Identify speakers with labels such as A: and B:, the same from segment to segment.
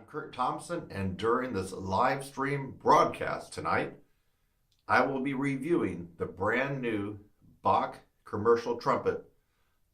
A: Kurt Thompson, and during this live stream broadcast tonight, I will be reviewing the brand new Bach commercial trumpet.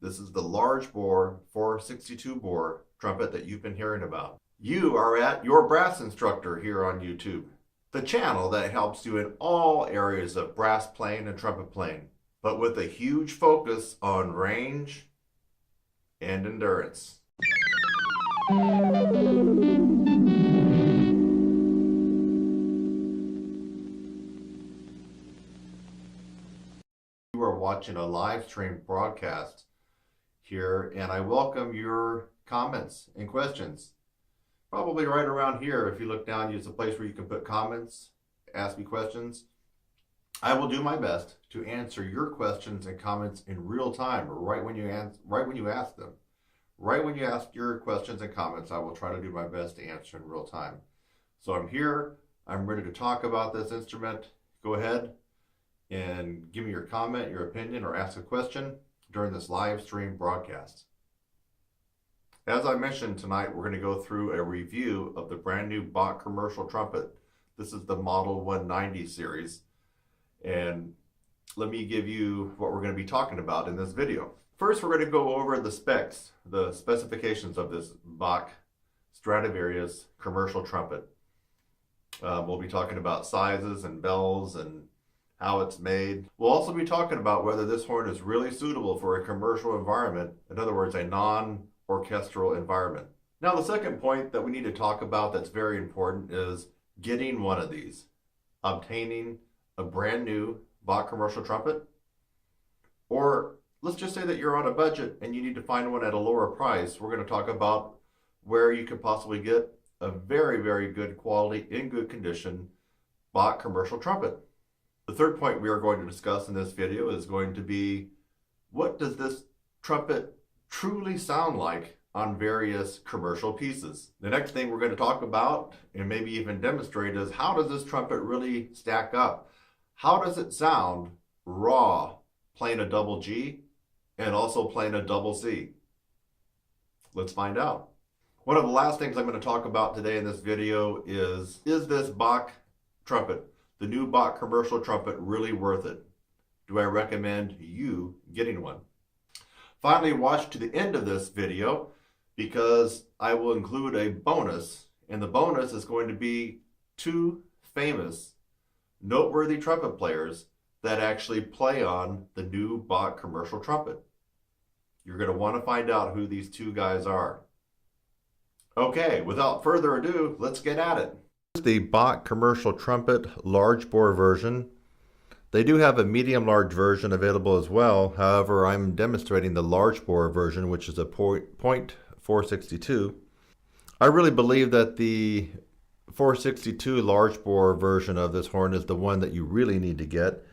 A: This is the large bore 462 bore trumpet that you've been hearing about. You are at Your Brass Instructor here on YouTube, the channel that helps you in all areas of brass playing and trumpet playing, but with a huge focus on range and endurance. You are watching a live stream broadcast here, and I welcome your comments and questions. Probably right around here, if you look down, use a place where you can put comments, ask me questions. I will do my best to answer your questions and comments in real time, or right when you ask them. Right when you ask your questions and comments, I will try to do my best to answer in real time. So I'm here, I'm ready to talk about this instrument. Go ahead and give me your comment, your opinion, or ask a question during this live stream broadcast. As I mentioned tonight, we're going to go through a review of the brand new Bach commercial trumpet. This is the Model 190 series. And let me give you what we're going to be talking about in this video. First, we're going to go over the specs, the specifications of this Bach Stradivarius commercial trumpet. We'll be talking about sizes and bells and how it's made. We'll also be talking about whether this horn is really suitable for a commercial environment, in other words, a non-orchestral environment. Now, the second point that we need to talk about that's very important is getting one of these, obtaining a brand new Bach commercial trumpet, or let's just say that you're on a budget and you need to find one at a lower price. We're going to talk about where you could possibly get a very, very good quality, in good condition Bach commercial trumpet. The third point we are going to discuss in this video is going to be, what does this trumpet truly sound like on various commercial pieces? The next thing we're going to talk about and maybe even demonstrate is, how does this trumpet really stack up? How does it sound raw, playing a double G and also playing a double C? Let's find out. One of the last things I'm going to talk about today in this video is this Bach trumpet, the new Bach commercial trumpet, really worth it? Do I recommend you getting one? Finally, watch to the end of this video, because I will include a bonus, and the bonus is going to be two famous, noteworthy trumpet players that actually play on the new Bach commercial trumpet. You're going to want to find out who these two guys are. Okay, without further ado, let's get at it. This is the Bach commercial trumpet large bore version. They do have a medium large version available as well. However, I'm demonstrating the large bore version, which is a .462. I really believe that the 462 large bore version of this horn is the one that you really need to get,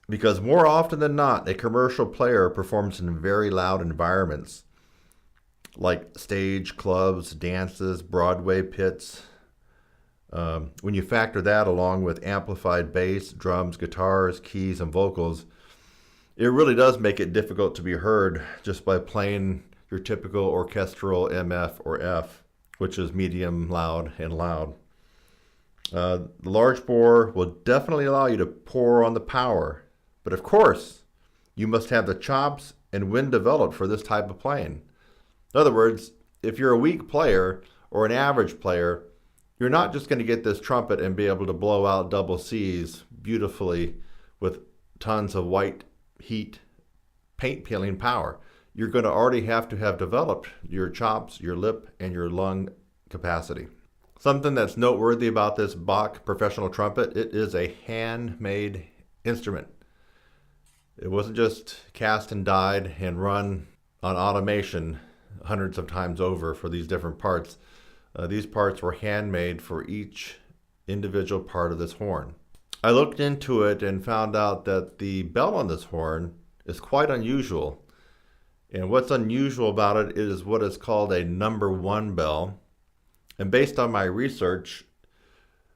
A: because more often than not, a commercial player performs in very loud environments like stage, clubs, dances, Broadway pits. When you factor that along with amplified bass, drums, guitars, keys, and vocals, it really does make it difficult to be heard just by playing your typical orchestral MF or F, which is medium, loud, and loud. The large bore will definitely allow you to pour on the power, but of course, you must have the chops and wind developed for this type of playing. In other words, if you're a weak player or an average player, you're not just going to get this trumpet and be able to blow out double C's beautifully with tons of white heat, paint peeling power. You're going to already have to have developed your chops, your lip, and your lung capacity. Something that's noteworthy about this Bach professional trumpet, it is a handmade instrument. It wasn't just cast and dyed and run on automation hundreds of times over for these different parts. These parts were handmade for each individual part of this horn. I looked into it and found out that the bell on this horn is quite unusual. And what's unusual about it is what is called a number one bell. And based on my research,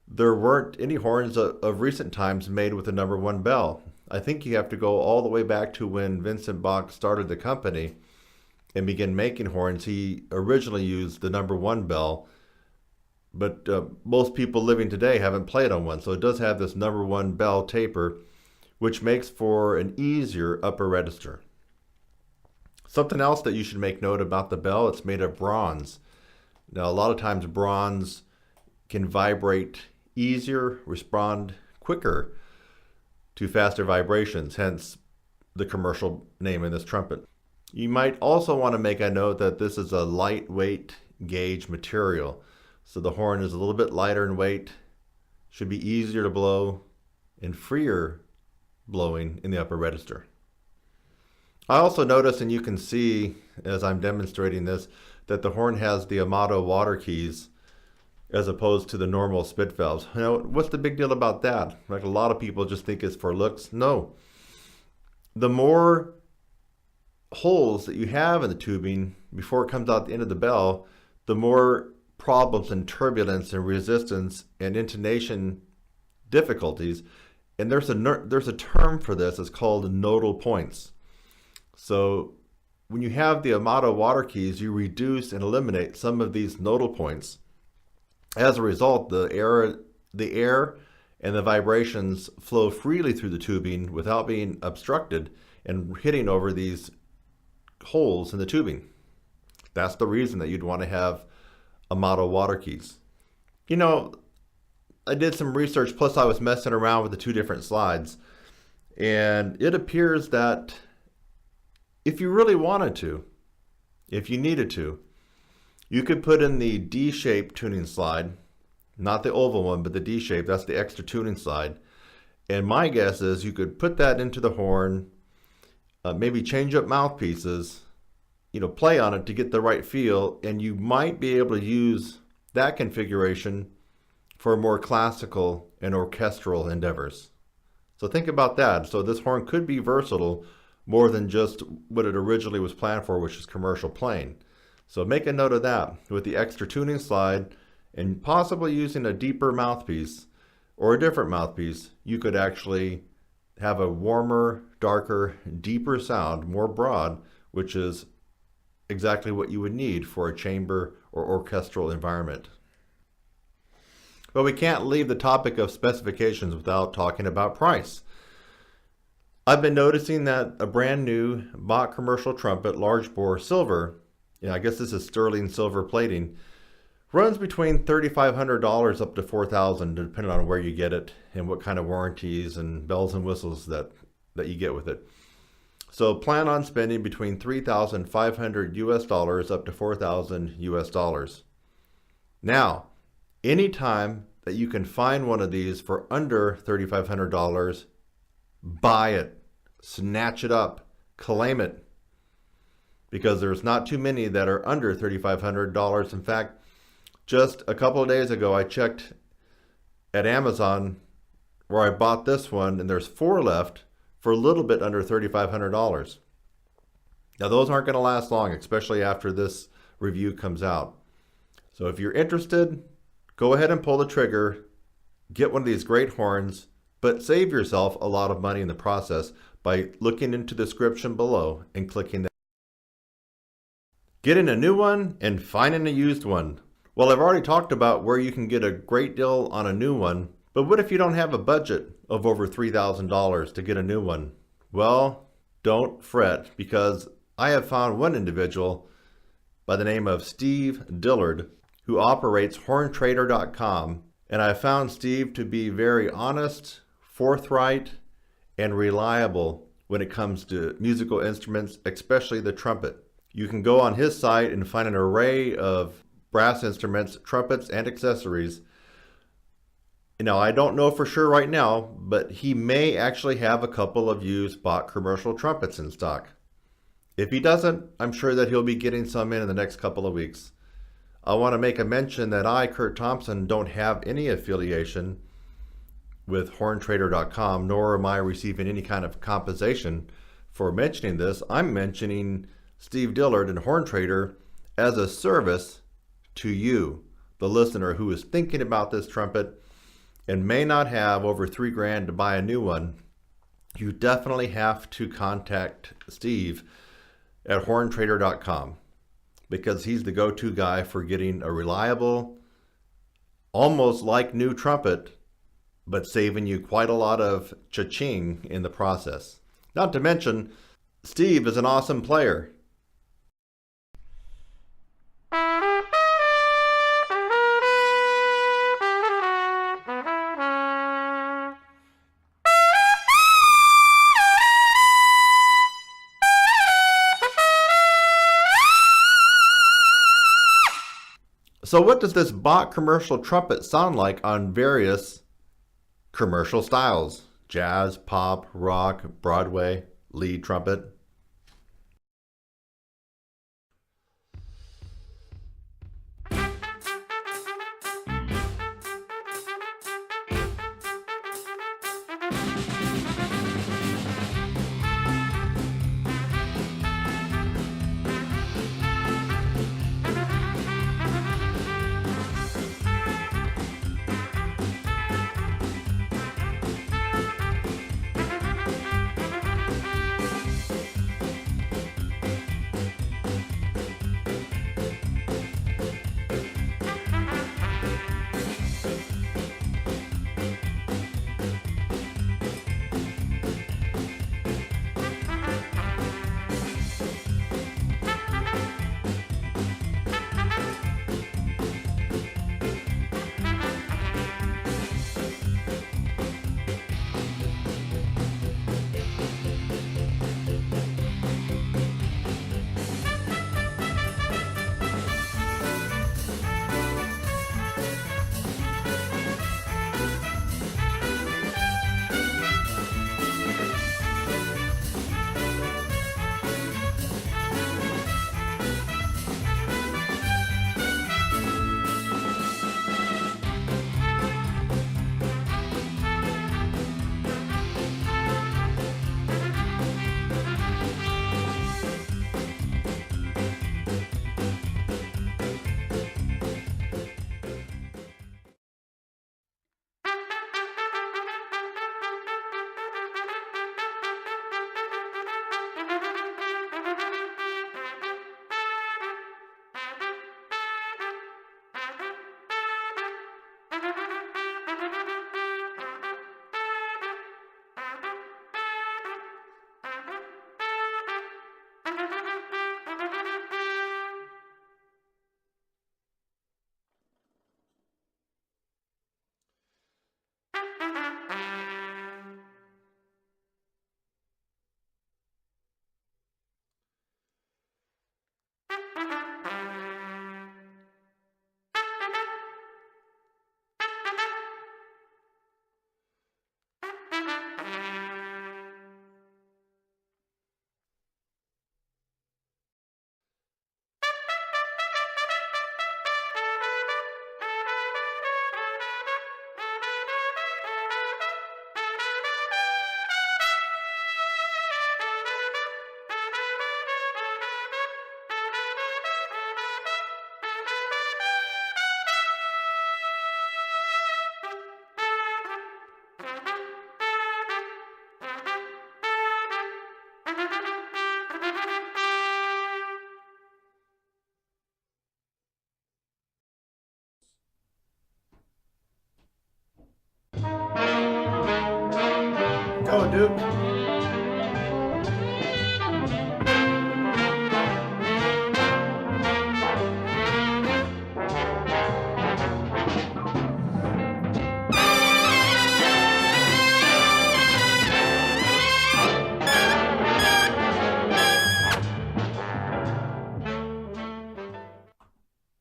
A: there weren't any horns of recent times made with a number one bell. I think you have to go all the way back to when Vincent Bach started the company and began making horns. He originally used the number one bell, but most people living today haven't played on one. So it does have this number one bell taper, which makes for an easier upper register. Something else that you should make note about the bell, it's made of bronze. Now, a lot of times bronze can vibrate easier, respond quicker to faster vibrations, hence the commercial name in this trumpet. You might also want to make a note that this is a lightweight gauge material. So the horn is a little bit lighter in weight, should be easier to blow, and freer blowing in the upper register. I also notice, and you can see as I'm demonstrating this, that the horn has the Amato water keys as opposed to the normal spit valves. You know, what's the big deal about that? Like, a lot of people just think it's for looks. No. The more holes that you have in the tubing before it comes out the end of the bell, the more problems and turbulence and resistance and intonation difficulties. And there's a term for this. It's called nodal points. So when you have the Amato water keys, you reduce and eliminate some of these nodal points. As a result, the air and the vibrations flow freely through the tubing without being obstructed and hitting over these holes in the tubing. That's the reason that you'd want to have Amato water keys. You know, I did some research, plus I was messing around with the two different slides, and it appears that if you really wanted to, if you needed to, you could put in the D-shaped tuning slide, not the oval one, but the D-shape. That's the extra tuning slide. And my guess is you could put that into the horn, maybe change up mouthpieces, play on it to get the right feel, and you might be able to use that configuration for more classical and orchestral endeavors. So think about that. So this horn could be versatile more than just what it originally was planned for, which is commercial playing. So make a note of that. With the extra tuning slide and possibly using a deeper mouthpiece or a different mouthpiece, you could actually have a warmer, darker, deeper sound, more broad, which is exactly what you would need for a chamber or orchestral environment. But we can't leave the topic of specifications without talking about price. I've been noticing that a brand new Bach commercial trumpet, large bore silver, I guess this is sterling silver plating, runs between $3,500 up to $4,000, depending on where you get it and what kind of warranties and bells and whistles that you get with it. So plan on spending between $3,500 US up to $4,000 US. Now, anytime that you can find one of these for under $3,500, buy it, snatch it up, claim it, because there's not too many that are under $3,500. In fact, just a couple of days ago, I checked at Amazon where I bought this one, and there's 4 left for a little bit under $3,500. Now, those aren't going to last long, especially after this review comes out. So if you're interested, go ahead and pull the trigger, get one of these great horns, but save yourself a lot of money in the process by looking into the description below and clicking that. Getting a new one and finding a used one. Well, I've already talked about where you can get a great deal on a new one, but what if you don't have a budget of over $3,000 to get a new one? Well, don't fret, because I have found one individual by the name of Steve Dillard who operates horntrader.com, and I found Steve to be very honest, forthright, and reliable when it comes to musical instruments, especially the trumpet. You can go on his site and find an array of brass instruments, trumpets, and accessories. I don't know for sure right now, but he may actually have a couple of used Bach commercial trumpets in stock. If he doesn't, I'm sure that he'll be getting some in the next couple of weeks. I want to make a mention that I, Kurt Thompson, don't have any affiliation with horntrader.com, nor am I receiving any kind of compensation for mentioning this. I'm mentioning Steve Dillard and HornTrader as a service to you, the listener who is thinking about this trumpet and may not have over $3,000 to buy a new one. You definitely have to contact Steve at horntrader.com, because he's the go-to guy for getting a reliable, almost like new trumpet, but saving you quite a lot of cha-ching in the process. Not to mention, Steve is an awesome player. So what does this Bach commercial trumpet sound like on various commercial styles? Jazz, pop, rock, Broadway, lead trumpet. Go, Duke.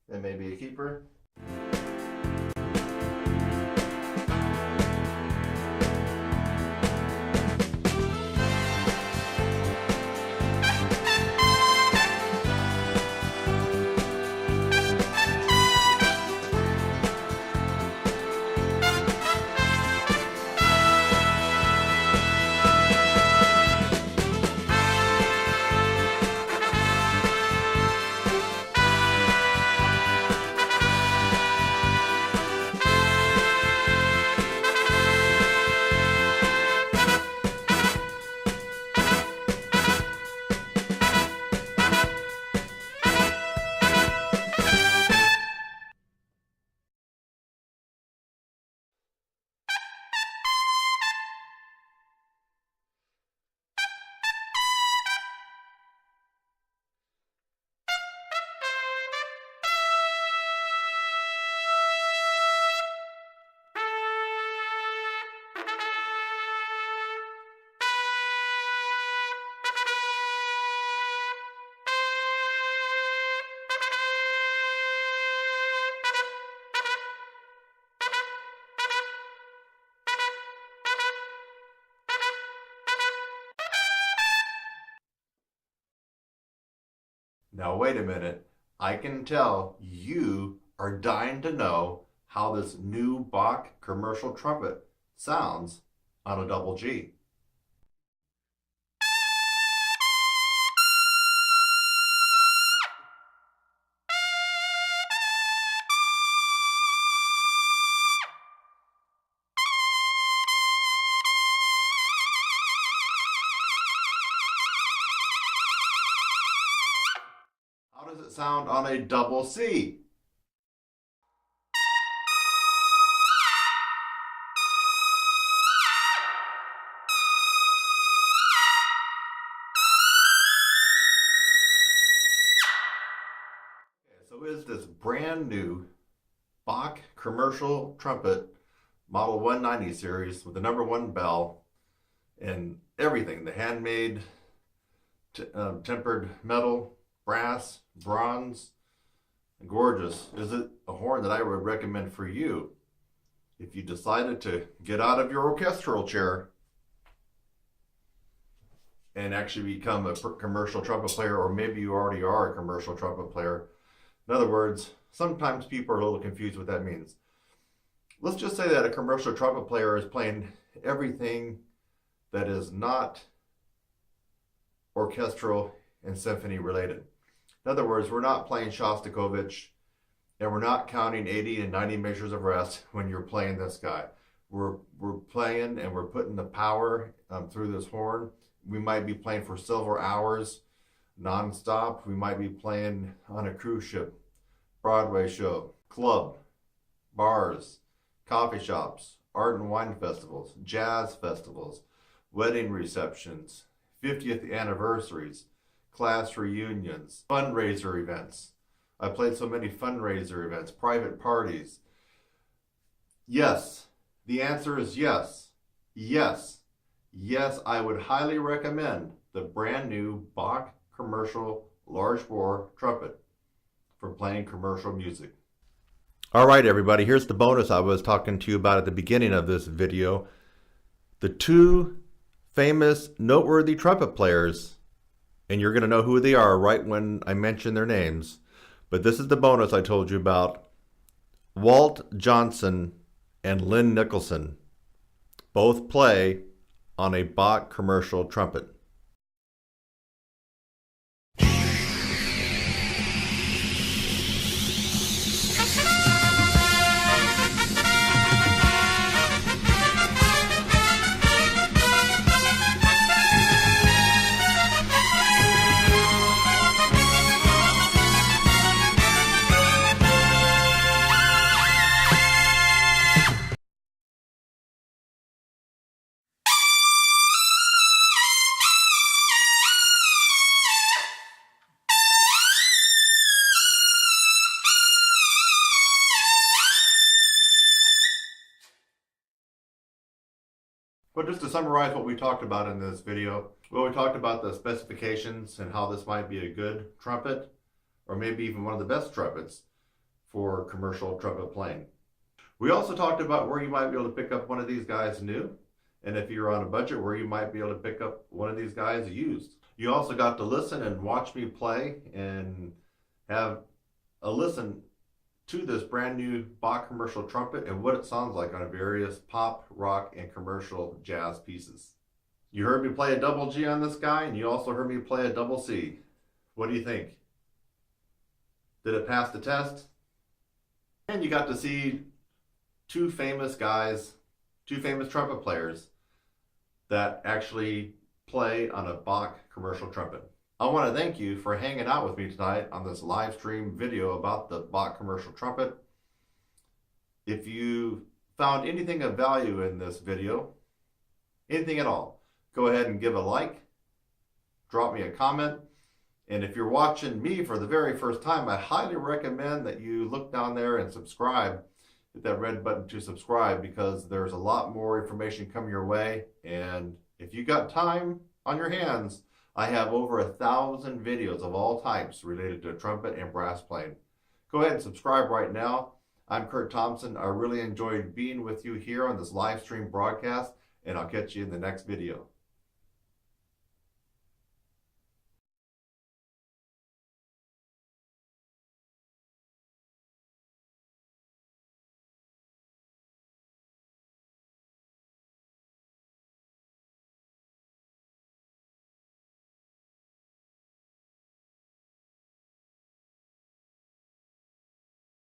A: And maybe a keeper. Now wait a minute. I can tell you are dying to know how this new Bach commercial trumpet sounds on a double G. How does it sound on a double C? So is this brand new Bach commercial trumpet model 190 series with the #1 bell and everything, the handmade tempered metal, brass, bronze, gorgeous. Is it a horn that I would recommend for you if you decided to get out of your orchestral chair and actually become a commercial trumpet player, or maybe you already are a commercial trumpet player? In other words, sometimes people are a little confused what that means. Let's just say that a commercial trumpet player is playing everything that is not orchestral and symphony related. In other words, we're not playing Shostakovich and we're not counting 80 and 90 measures of rest when you're playing this guy. We're playing and we're putting the power through this horn. We might be playing for several hours non-stop. We might be playing on a cruise ship, Broadway show, club, bars, coffee shops, art and wine festivals, jazz festivals, wedding receptions, 50th anniversaries, class reunions, fundraiser events. I played so many fundraiser events, private parties. Yes, the answer is yes. Yes, yes, I would highly recommend the brand new Bach commercial large bore trumpet for playing commercial music. All right, everybody, here's the bonus I was talking to you about at the beginning of this video. The two famous, noteworthy trumpet players, and you're going to know who they are right when I mention their names. But this is the bonus I told you about. Walt Johnson and Lynn Nicholson both play on a Bach commercial trumpet. But just to summarize what we talked about in this video, well, we talked about the specifications and how this might be a good trumpet, or maybe even one of the best trumpets for commercial trumpet playing. We also talked about where you might be able to pick up one of these guys new, and if you're on a budget, where you might be able to pick up one of these guys used. You also got to listen and watch me play and have a listen to this brand new Bach commercial trumpet and what it sounds like on various pop, rock, and commercial jazz pieces. You heard me play a double G on this guy, and you also heard me play a double C. What do you think? Did it pass the test? And you got to see two famous guys, two famous trumpet players that actually play on a Bach commercial trumpet. I want to thank you for hanging out with me tonight on this live stream video about the Bach commercial trumpet. If you found anything of value in this video, anything at all, go ahead and give a like, drop me a comment, and if you're watching me for the very first time, I highly recommend that you look down there and subscribe. Hit that red button to subscribe, because there's a lot more information coming your way, and if you got time on your hands, I have over 1,000 videos of all types related to trumpet and brass playing. Go ahead and subscribe right now. I'm Kurt Thompson. I really enjoyed being with you here on this live stream broadcast, and I'll catch you in the next video.